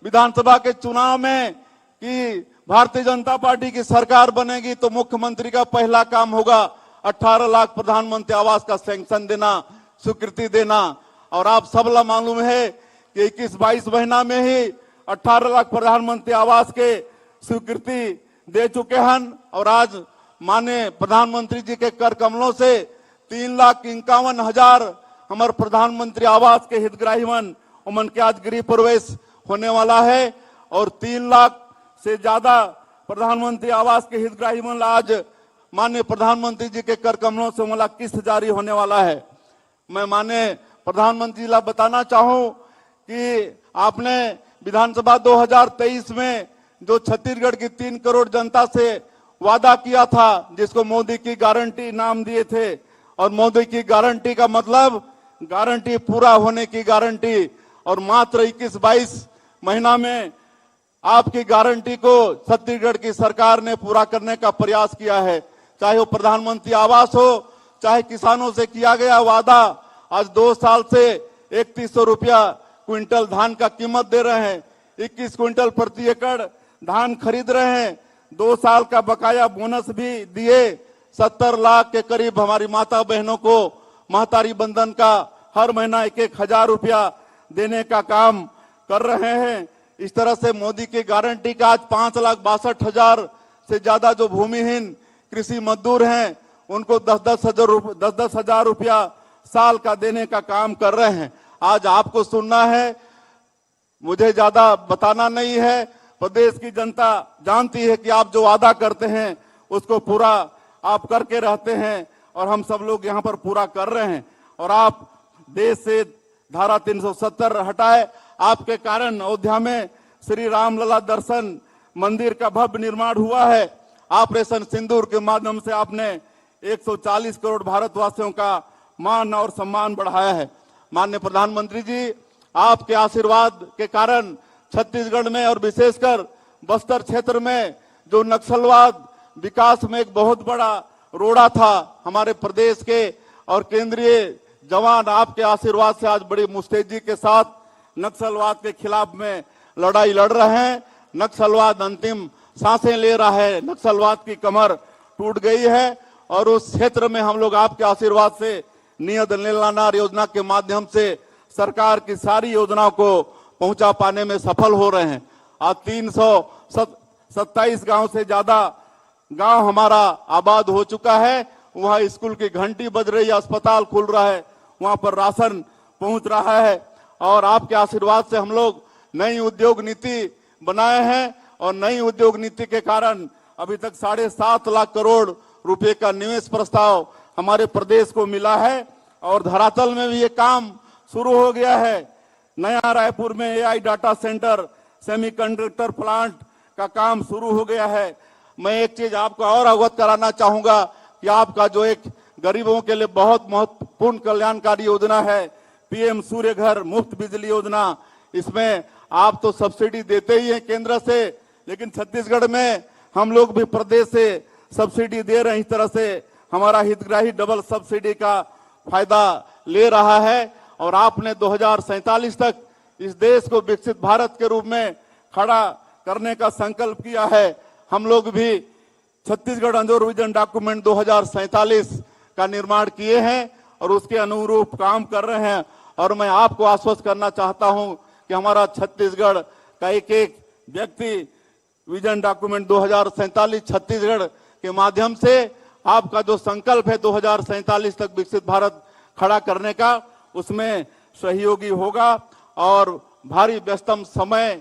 विधानसभा के चुनाव में कि भारतीय जनता पार्टी की सरकार बनेगी तो मुख्यमंत्री का पहला काम होगा 18 लाख प्रधानमंत्री आवास का सैंक्शन देना, स्वीकृति देना। और आप सब ला मालूम है कि 21-22 महीना में ही 18 लाख प्रधानमंत्री आवास के स्वीकृति दे चुके हैं। और आज माननीय प्रधानमंत्री जी के कर कमलों से 3,51,000 हमारे प्रधानमंत्री आवास के हितग्राही मन उमन के आज गृह प्रवेश होने वाला है। और 3 लाख से ज्यादा प्रधानमंत्री आवास के हितग्राही मन आज माननीय प्रधानमंत्री जी के कर कमलों से मला किस्त जारी होने वाला है। मैं माननीय प्रधानमंत्री ला बताना चाहूं कि आपने विधानसभा 2023 में जो छत्तीसगढ़ की 3 करोड़ जनता से वादा किया था, जिसको मोदी की गारंटी नाम दिए थे, और मोदी की गारंटी का मतलब गारंटी पूरा होने की गारंटी। और मात्र 21-22 महीना में आपकी गारंटी को छत्तीसगढ़ की सरकार ने पूरा करने का प्रयास किया है। चाहे वो प्रधानमंत्री आवास हो, चाहे किसानों से किया गया वादा। आज 2 साल से 3100 रुपया क्विंटल धान का कीमत दे रहे हैं, 21 क्विंटल प्रति एकड़ धान खरीद रहे हैं। 2 साल का बकाया बोनस भी दिए। 70 लाख के करीब हमारी माता बहनों को महतारी बंधन का हर महीना 1,000 रुपया देने का काम कर रहे हैं। इस तरह से मोदी की गारंटी का आज 5,62,000 से ज्यादा जो भूमिहीन कृषि मजदूर हैं उनको 10-10 हजार रुपया साल का देने का काम कर रहे हैं। आज आपको सुनना है, मुझे ज्यादा बताना नहीं है। प्रदेश की जनता जानती है कि आप जो वादा करते हैं उसको पूरा आप करके रहते हैं, और हम सब लोग यहाँ पर पूरा कर रहे हैं। और आप देश से धारा 370 हटाए, आपके कारण अयोध्या में श्री रामलला दर्शन मंदिर का भव्य निर्माण हुआ है। ऑपरेशन सिंदूर के माध्यम से आपने 140 करोड़ भारतवासियों का मान और सम्मान बढ़ाया है। माननीय प्रधानमंत्री जी, आपके आशीर्वाद के कारण छत्तीसगढ़ में और विशेषकर बस्तर क्षेत्र में जो नक्सलवाद विकास में एक बहुत बड़ा रोड़ा था हमारे प्रदेश के, और केंद्रीय जवान आपके आशीर्वाद से आज बड़ी मुस्तैदी के साथ नक्सलवाद के खिलाफ में लड़ाई लड़ रहे हैं। नक्सलवाद अंतिम सांसें ले रहा है, नक्सलवाद की कमर टूट गई है। और उस क्षेत्र में हम लोग आपके आशीर्वाद से नियत नीलानार योजना के माध्यम से सरकार की सारी योजनाओं को पहुंचा पाने में सफल हो रहे हैं। आज 327 गांव से ज्यादा गांव हमारा आबाद हो चुका है। वहां स्कूल की घंटी बज रही है, अस्पताल खुल रहा है, वहां पर राशन पहुंच रहा है। और आपके आशीर्वाद से हम लोग नई उद्योग नीति बनाए हैं, और नई उद्योग नीति के कारण अभी तक 7.5 लाख करोड़ रुपए का निवेश प्रस्ताव हमारे प्रदेश को मिला है। और धरातल में भी ये काम शुरू हो गया है। नया रायपुर में AI data centre, semiconductor plant का काम शुरू हो गया है। मैं एक चीज आपको और अवगत कराना चाहूंगा कि आपका जो एक गरीबों के लिए बहुत महत्वपूर्ण कल्याणकारी योजना है, PM सूर्य घर मुफ्त बिजली योजना, इसमें आप तो सब्सिडी देते ही हैं केंद्र से, लेकिन छत्तीसगढ़ में हम लोग भी प्रदेश से सब्सिडी दे रहे हैं, इस तरह से हमारा हितग्राही डबल सब्सिडी का फायदा ले रहा है। और आपने 2047 तक इस देश को विकसित भारत के रूप में खड़ा करने का संकल्प किया है। हम लोग भी छत्तीसगढ़ अंजोर विजन डॉक्यूमेंट 2047 का निर्माण किए हैं और उसके अनुरूप काम कर रहे हैं। और मैं आपको आश्वस्त करना चाहता हूं कि हमारा छत्तीसगढ़ का एक एक व्यक्ति विजन डॉक्यूमेंट 2047 छत्तीसगढ़ के माध्यम से आपका जो संकल्प है 2047 तक विकसित भारत खड़ा करने का, उसमें सहयोगी होगा। और भारी व्यस्तम समय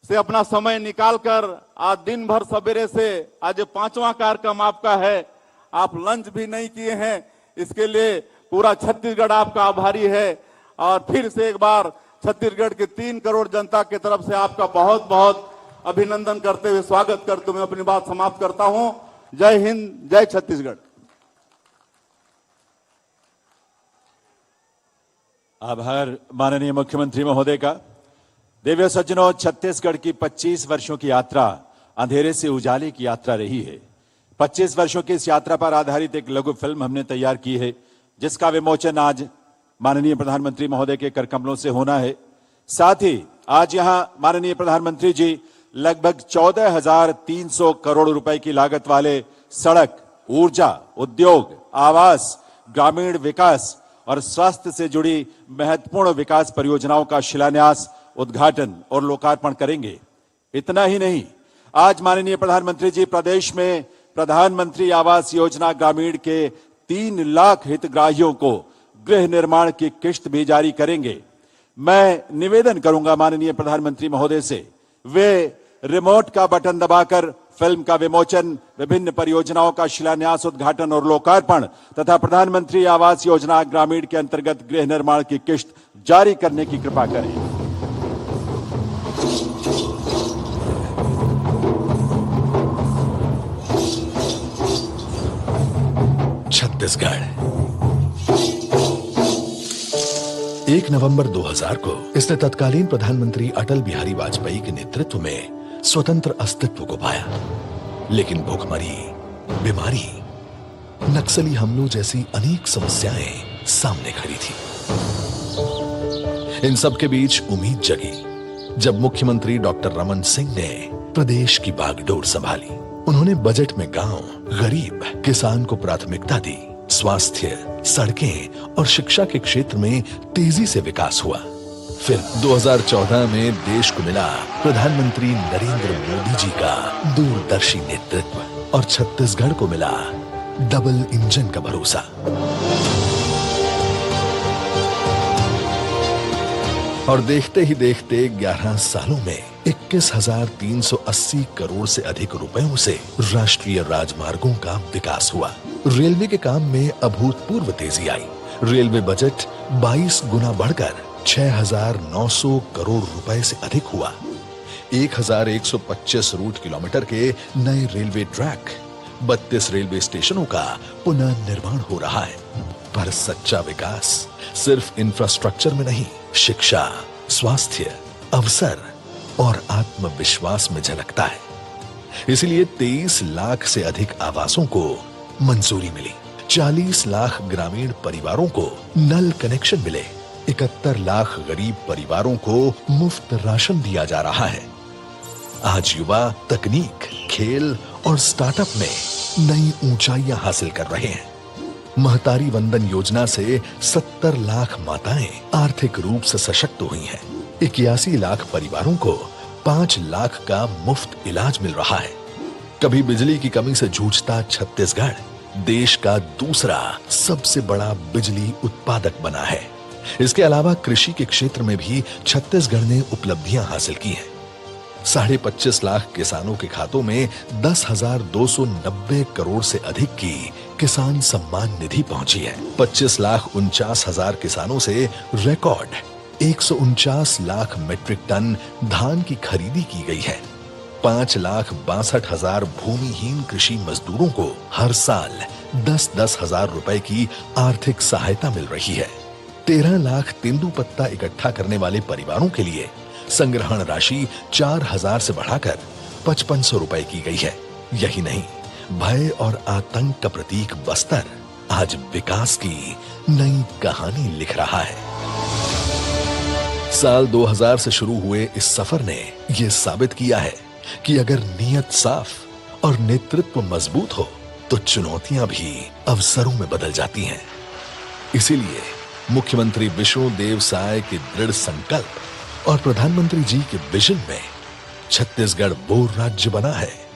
से अपना समय निकालकर आज दिन भर सवेरे से आज 5वां कार्यक्रम आपका है, आप लंच भी नहीं किए हैं, इसके लिए पूरा छत्तीसगढ़ आपका आभारी है। और फिर से एक बार छत्तीसगढ़ के 3 करोड़ जनता की तरफ से आपका बहुत बहुत अभिनंदन करते हुए स्वागत करते हुए अपनी बात समाप्त करता हूं। जय हिंद, जय छत्तीसगढ़। आभार माननीय मुख्यमंत्री महोदय का। दिव्य सज्जनों, छत्तीसगढ़ की 25 वर्षों की यात्रा अंधेरे से उजाले की यात्रा रही है। 25 वर्षों की इस यात्रा पर आधारित एक लघु फिल्म हमने तैयार की है, जिसका विमोचन आज माननीय प्रधानमंत्री महोदय के करकमलों से होना है। साथ ही आज यहां माननीय प्रधानमंत्री जी लगभग 14,300 करोड़ रुपए की लागत वाले सड़क, ऊर्जा, उद्योग, आवास, ग्रामीण विकास और स्वास्थ्य से जुड़ी महत्वपूर्ण विकास परियोजनाओं का शिलान्यास, उद्घाटन और लोकार्पण करेंगे। इतना ही नहीं, आज माननीय प्रधानमंत्री जी प्रदेश में प्रधानमंत्री आवास योजना ग्रामीण के 3 लाख हितग्राहियों को गृह निर्माण की किश्त भी जारी करेंगे। मैं निवेदन करूंगा माननीय प्रधानमंत्री महोदय से, वे रिमोट का बटन दबाकर फिल्म का विमोचन, विभिन्न परियोजनाओं का शिलान्यास, उद्घाटन और लोकार्पण तथा प्रधानमंत्री आवास योजना ग्रामीण के अंतर्गत गृह निर्माण की किश्त जारी करने की कृपा करें। छत्तीसगढ़ 1 नवंबर 2000 को इसने तत्कालीन प्रधानमंत्री अटल बिहारी वाजपेयी के नेतृत्व में स्वतंत्र अस्तित्व को पाया। लेकिन भूखमरी, बीमारी, नक्सली हमलों जैसी अनेक समस्याएं सामने खड़ी थी। इन सब के बीच उम्मीद जगी जब मुख्यमंत्री डॉक्टर रमन सिंह ने प्रदेश की बागडोर संभाली। उन्होंने बजट में गांव, गरीब, किसान को प्राथमिकता दी। स्वास्थ्य, सड़कें और शिक्षा के क्षेत्र में तेजी से विकास हुआ। फिर 2014 में देश को मिला प्रधानमंत्री नरेंद्र मोदी जी का दूरदर्शी नेतृत्व और छत्तीसगढ़ को मिला डबल इंजन का भरोसा। और देखते ही देखते 11 सालों में 21,380 करोड़ से अधिक रुपयों से राष्ट्रीय राजमार्गों का विकास हुआ। रेलवे के काम में अभूतपूर्व तेजी आई। रेलवे बजट 22 गुना बढ़कर 6,900 करोड़ रुपए से अधिक हुआ। 1,125 रूट किलोमीटर के नए रेलवे ट्रैक, 32 रेलवे स्टेशनों का पुनः निर्माण हो रहा है। पर सच्चा विकास सिर्फ इंफ्रास्ट्रक्चर में नहीं, शिक्षा, स्वास्थ्य, अवसर और आत्मविश्वास में झलकता है। इसलिए 23 लाख से अधिक आवासों को मंजूरी मिली। 40 लाख ग्रामीण परिवारों को नल कनेक्शन मिले। 71 लाख गरीब परिवारों को मुफ्त राशन दिया जा रहा है। आज युवा तकनीक, खेल और स्टार्टअप में नई ऊंचाइयां हासिल कर रहे हैं। महतारी वंदन योजना से 70 लाख माताएं आर्थिक रूप से सशक्त हुई हैं। 81 लाख परिवारों को 5 लाख का मुफ्त इलाज मिल रहा है। कभी बिजली की कमी से जूझता छत्तीसगढ़ देश का दूसरा सबसे बड़ा बिजली उत्पादक बना है। इसके अलावा कृषि के क्षेत्र में भी छत्तीसगढ़ ने उपलब्धियां हासिल की हैं। 25.5 लाख किसानों के खातों में 10,290 करोड़ से अधिक की किसान सम्मान निधि पहुंची है। 25,49,000 किसानों से रिकॉर्ड 149 लाख मीट्रिक टन धान की खरीदी की गई है। 5,62,000 भूमिहीन कृषि मजदूरों को हर साल 10-10 हजार रुपए की आर्थिक सहायता मिल रही है। 13 लाख तेंदुपत्ता इकट्ठा करने वाले परिवारों के लिए संग्रहण राशि 4,000 से बढ़ाकर 5,500 रुपए की गई है। यही नहीं, भय और आतंक का प्रतीक बस्तर आज विकास की नई कहानी लिख रहा है। साल 2000 से शुरू हुए इस सफर ने यह साबित किया है कि अगर नीयत साफ और नेतृत्व मजबूत हो तो चुनौतियां भी अवसरों में बदल जाती हैं। इसीलिए मुख्यमंत्री विष्णुदेव साय के दृढ़ संकल्प और प्रधानमंत्री जी के विजन में छत्तीसगढ़ वो राज्य बना है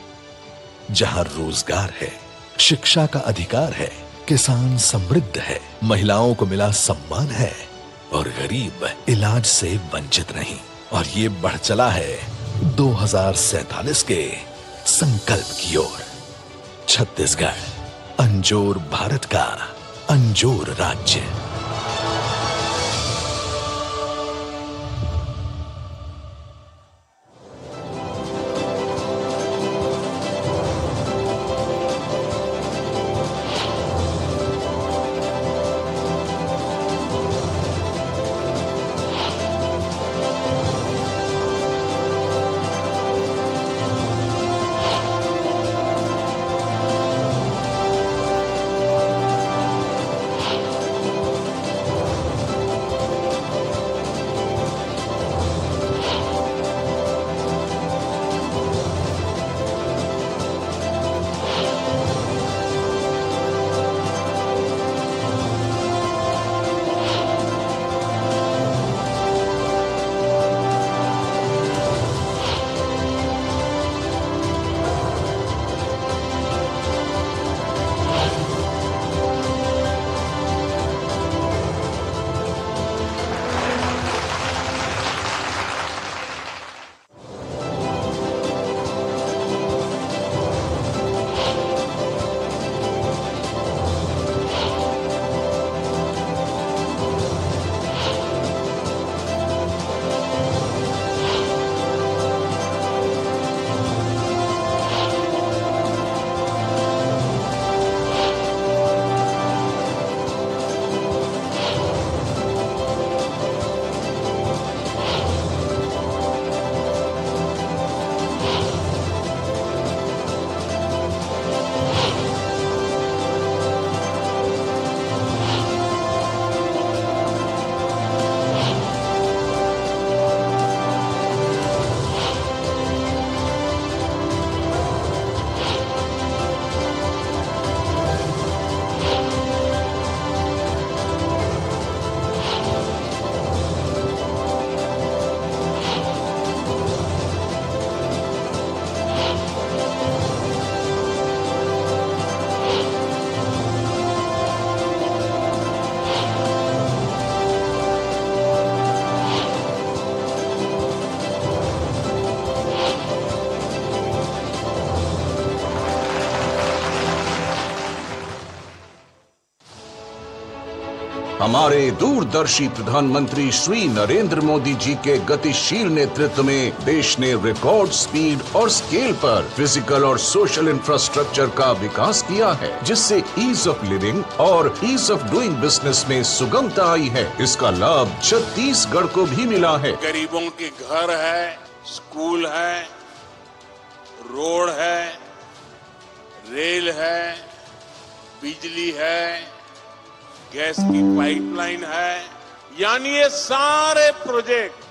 जहां रोजगार है, शिक्षा का अधिकार है, किसान समृद्ध है, महिलाओं को मिला सम्मान है और गरीब इलाज से वंचित नहीं। और ये बढ़ चला है 2047 के संकल्प की ओर। छत्तीसगढ़ अंजोर भारत का अंजोर राज्य। हमारे दूरदर्शी प्रधानमंत्री श्री नरेंद्र मोदी जी के गतिशील नेतृत्व में देश ने रिकॉर्ड स्पीड और स्केल पर फिजिकल और सोशल इंफ्रास्ट्रक्चर का विकास किया है, जिससे ईज ऑफ लिविंग और ईज ऑफ डूइंग बिजनेस में सुगमता आई है। इसका लाभ छत्तीसगढ़ को भी मिला है। गरीबों के घर है, स्कूल है, रोड है, रेल है, बिजली है, गैस की पाइपलाइन है, यानी ये सारे प्रोजेक्ट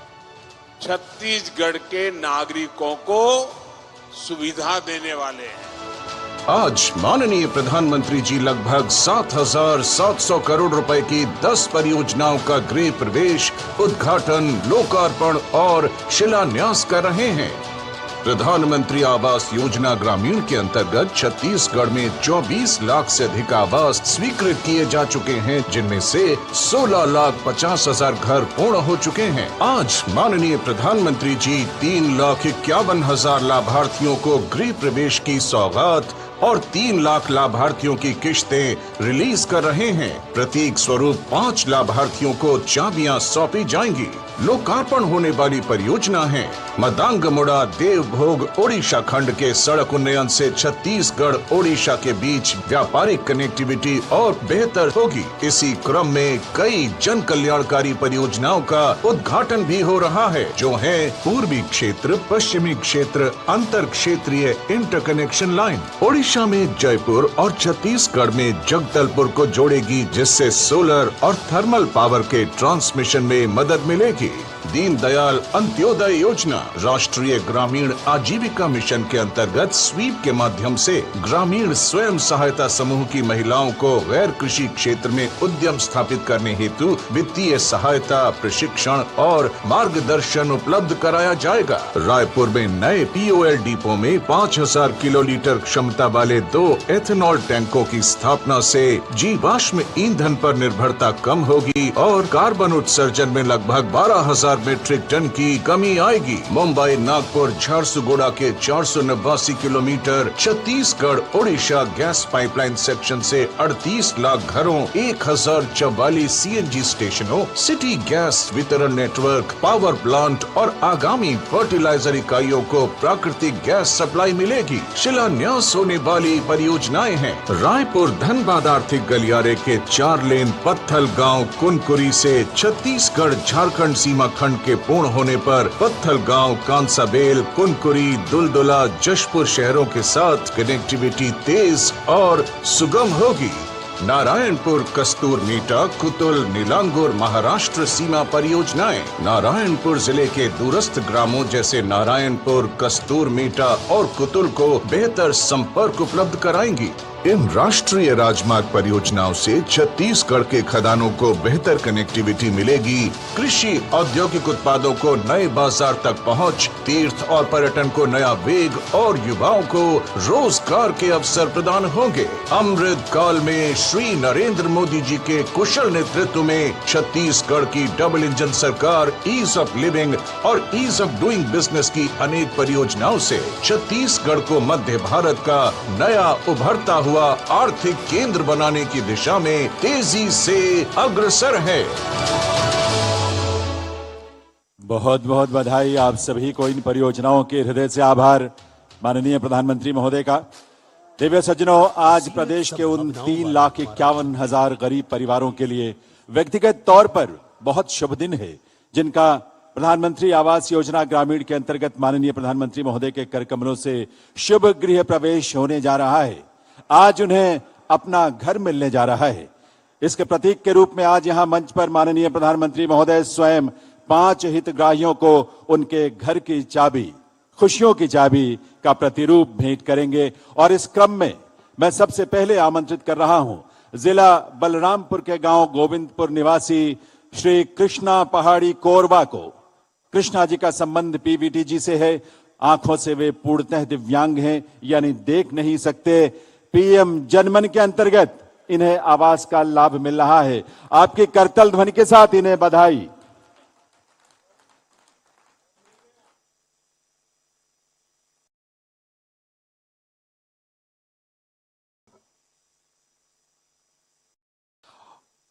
छत्तीसगढ़ के नागरिकों को सुविधा देने वाले हैं। आज माननीय प्रधानमंत्री जी लगभग 7,700 करोड़ रुपए की 10 परियोजनाओं का गृह प्रवेश, उद्घाटन, लोकार्पण और शिलान्यास कर रहे हैं। प्रधानमंत्री आवास योजना ग्रामीण के अंतर्गत छत्तीसगढ़ में 24 लाख से अधिक आवास स्वीकृत किए जा चुके हैं, जिनमें से 16,50,000 घर पूर्ण हो चुके हैं। आज माननीय प्रधानमंत्री जी 3,51,000 लाभार्थियों को गृह प्रवेश की सौगात और 3 लाख लाभार्थियों की किश्तें रिलीज कर रहे हैं। प्रतीक स्वरूप 5 लाभार्थियों को चाबियां सौंपी जाएंगी। लोकार्पण होने वाली परियोजना है मदांगमुड़ा देवभोग ओडिशा खंड के सड़क उन्नयन से छत्तीसगढ़ ओडिशा के बीच व्यापारिक कनेक्टिविटी और बेहतर होगी। इसी क्रम में कई जन कल्याणकारी परियोजनाओं का उद्घाटन भी हो रहा है, जो है पूर्वी क्षेत्र, पश्चिमी क्षेत्र, अंतर क्षेत्रीय इंटरकनेक्शन लाइन। ओडिशा में जयपुर और छत्तीसगढ़ में जगदलपुर को जोड़ेगी, जिससे सोलर और थर्मल पावर के ट्रांसमिशन में मदद मिलेगी। दीनदयाल अंत्योदय योजना राष्ट्रीय ग्रामीण आजीविका मिशन के अंतर्गत स्वीप के माध्यम से ग्रामीण स्वयं सहायता समूह की महिलाओं को गैर कृषि क्षेत्र में उद्यम स्थापित करने हेतु वित्तीय सहायता, प्रशिक्षण और मार्गदर्शन उपलब्ध कराया जाएगा। रायपुर में नए POL डिपो में 5000 किलोलीटर क्षमता वाले 2 एथेनॉल टैंकों की स्थापना से जीवाश्म ईंधन पर निर्भरता कम होगी और कार्बन उत्सर्जन में लगभग 12,000 मीट्रिक टन की कमी आएगी। मुंबई नागपुर झारसुगुड़ा के 489 kilometre Chhattisgarh Odisha gas pipeline section से 38 लाख घरों, 1044 CNG स्टेशनों, सिटी गैस वितरण नेटवर्क, पावर प्लांट और आगामी फर्टिलाइजर इकाइयों को प्राकृतिक गैस सप्लाई मिलेगी। शिलान्यास होने वाली परियोजनाएं हैं रायपुर धनबाद आर्थिक गलियारे के 4 लेन पत्थल गांव कुनकुरी से छत्तीसगढ़ झारखंड सीमा खंड के पूर्ण होने पर पत्थल गांव, कांसाबेल, कुनकुरी, दुलदुला, जशपुर शहरों के साथ कनेक्टिविटी तेज और सुगम होगी। नारायणपुर कस्तूर मीटा कुतुल नीलांगुर महाराष्ट्र सीमा परियोजनाएं नारायणपुर जिले के दूरस्थ ग्रामों जैसे नारायणपुर, कस्तूर मीटा और कुतुल को बेहतर संपर्क उपलब्ध कराएंगी। इन राष्ट्रीय राजमार्ग परियोजनाओं से छत्तीसगढ़ के खदानों को बेहतर कनेक्टिविटी मिलेगी, कृषि औद्योगिक उत्पादों को नए बाजार तक पहुंच, तीर्थ और पर्यटन को नया वेग और युवाओं को रोजगार के अवसर प्रदान होंगे। अमृत काल में श्री नरेंद्र मोदी जी के कुशल नेतृत्व में छत्तीसगढ़ की डबल इंजन सरकार ईज ऑफ लिविंग और ईज ऑफ डूइंग बिजनेस की अनेक परियोजनाओं से छत्तीसगढ़ को मध्य भारत का नया उभरता हुआ आर्थिक केंद्र बनाने की दिशा में तेजी से अग्रसर है। बहुत बहुत बधाई आप सभी को इन परियोजनाओं के हृदय से आभार माननीय प्रधानमंत्री महोदय का। दिव्य सज्जनों, आज प्रदेश के उन 3,51,000 गरीब परिवारों के लिए व्यक्तिगत तौर पर बहुत शुभ दिन है, जिनका प्रधानमंत्री आवास योजना ग्रामीण के अंतर्गत माननीय प्रधानमंत्री महोदय के कर कमलों से शुभ गृह प्रवेश होने जा रहा है। आज उन्हें अपना घर मिलने जा रहा है। इसके प्रतीक के रूप में आज यहां मंच पर माननीय प्रधानमंत्री महोदय स्वयं 5 हितग्राहियों को उनके घर की चाबी, खुशियों की चाबी का प्रतिरूप भेंट करेंगे। और इस क्रम में मैं सबसे पहले आमंत्रित कर रहा हूं जिला बलरामपुर के गांव गोविंदपुर निवासी श्री कृष्णा पहाड़ी कोरबा को। कृष्णा जी का संबंध PVT जी से है। आंखों से वे पूर्णतः दिव्यांग हैं, यानी देख नहीं सकते। PM जनमन के अंतर्गत इन्हें आवास का लाभ मिल रहा है। आपकी करतल ध्वनि के साथ इन्हें बधाई।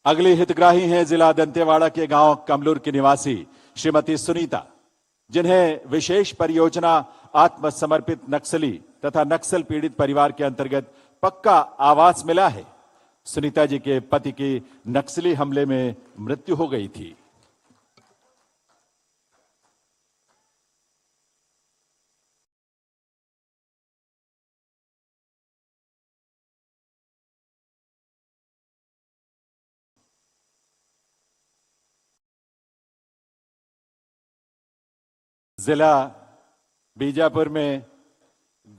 अगली हितग्राही हैं जिला दंतेवाड़ा के गांव कमलूर की निवासी श्रीमती सुनीता, जिन्हें विशेष परियोजना आत्मसमर्पित नक्सली तथा नक्सल पीड़ित परिवार के अंतर्गत पक्का आवास मिला है। सुनीता जी के पति की नक्सली हमले में मृत्यु हो गई थी। जिला बीजापुर में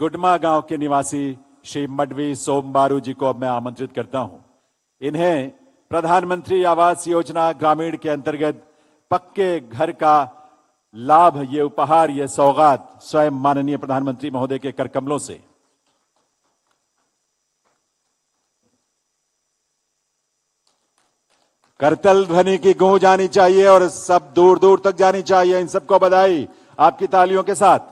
गुडमा गांव के निवासी श्री मडवी सोमबारू जी को अब मैं आमंत्रित करता हूं। इन्हें प्रधानमंत्री आवास योजना ग्रामीण के अंतर्गत पक्के घर का लाभ, ये उपहार, ये सौगात स्वयं माननीय प्रधानमंत्री महोदय के कर कमलों से। करतल ध्वनि की गूंज आनी चाहिए और सब दूर दूर तक जानी चाहिए। इन सबको बधाई आपकी तालियों के साथ।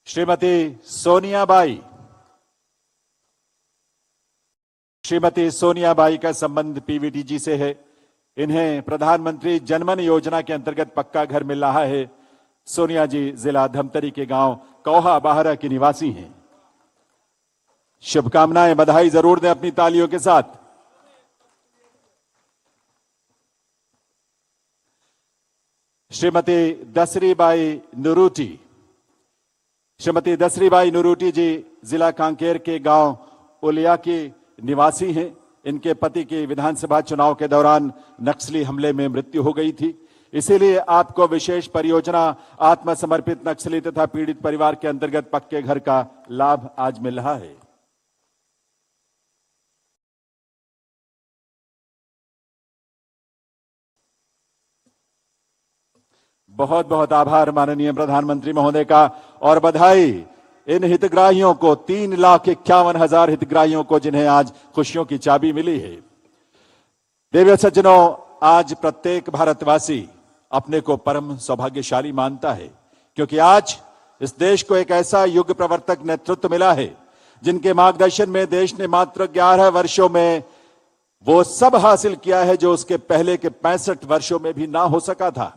श्रीमती सोनियाबाई। श्रीमती सोनियाबाई का संबंध पीवीटी जी से है। इन्हें प्रधानमंत्री जनमन योजना के अंतर्गत पक्का घर मिल रहा है। सोनिया जी जिला धमतरी के गांव कौहा बाहरा की निवासी हैं। शुभकामनाएं, बधाई जरूर दें अपनी तालियों के साथ। श्रीमती दसरीबाई नुरूटी। श्रीमती दसरीबाई नुरूटी जी जिला कांकेर के गांव उलिया की निवासी हैं। इनके पति की विधानसभा चुनाव के दौरान नक्सली हमले में मृत्यु हो गई थी, इसीलिए आपको विशेष परियोजना आत्मसमर्पित नक्सली तथा पीड़ित परिवार के अंतर्गत पक्के घर का लाभ आज मिल रहा है। बहुत बहुत आभार माननीय प्रधानमंत्री महोदय का और बधाई इन हितग्राहियों को, 3,51,000 हितग्राहियों को जिन्हें आज खुशियों की चाबी मिली है। देवी सज्जनों, आज प्रत्येक भारतवासी अपने को परम सौभाग्यशाली मानता है, क्योंकि आज इस देश को एक ऐसा युग प्रवर्तक नेतृत्व मिला है जिनके मार्गदर्शन में देश ने मात्र 11 वर्षों में वो सब हासिल किया है जो उसके पहले के 65 वर्षों में भी ना हो सका था।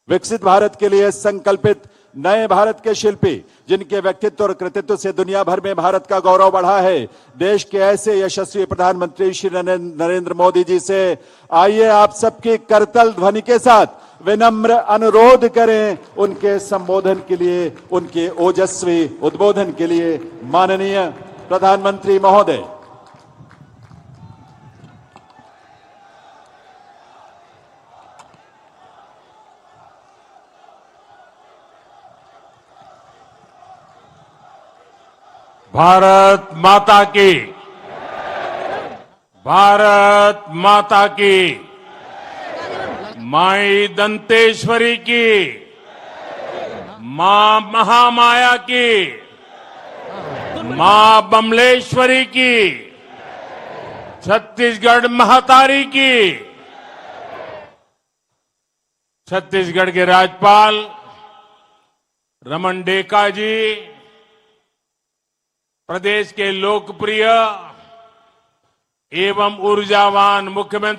विकसित भारत के लिए संकल्पित नए भारत के शिल्पी, जिनके व्यक्तित्व और कृतित्व से दुनिया भर में भारत का गौरव बढ़ा है, देश के ऐसे यशस्वी प्रधानमंत्री श्री नरेंद्र मोदी जी से आइए आप सबकी करतल ध्वनि के साथ विनम्र अनुरोध करें उनके संबोधन के लिए, उनके ओजस्वी उद्बोधन के लिए। माननीय प्रधानमंत्री महोदय। भारत माता की, भारत माता की, माई दंतेश्वरी की, मां महामाया की, मां बमलेश्वरी की, छत्तीसगढ़ महतारी की। छत्तीसगढ़ के राज्यपाल रमन डेका जी, प्रदेश के लोकप्रिय एवं ऊर्जावान मुख्यमंत्री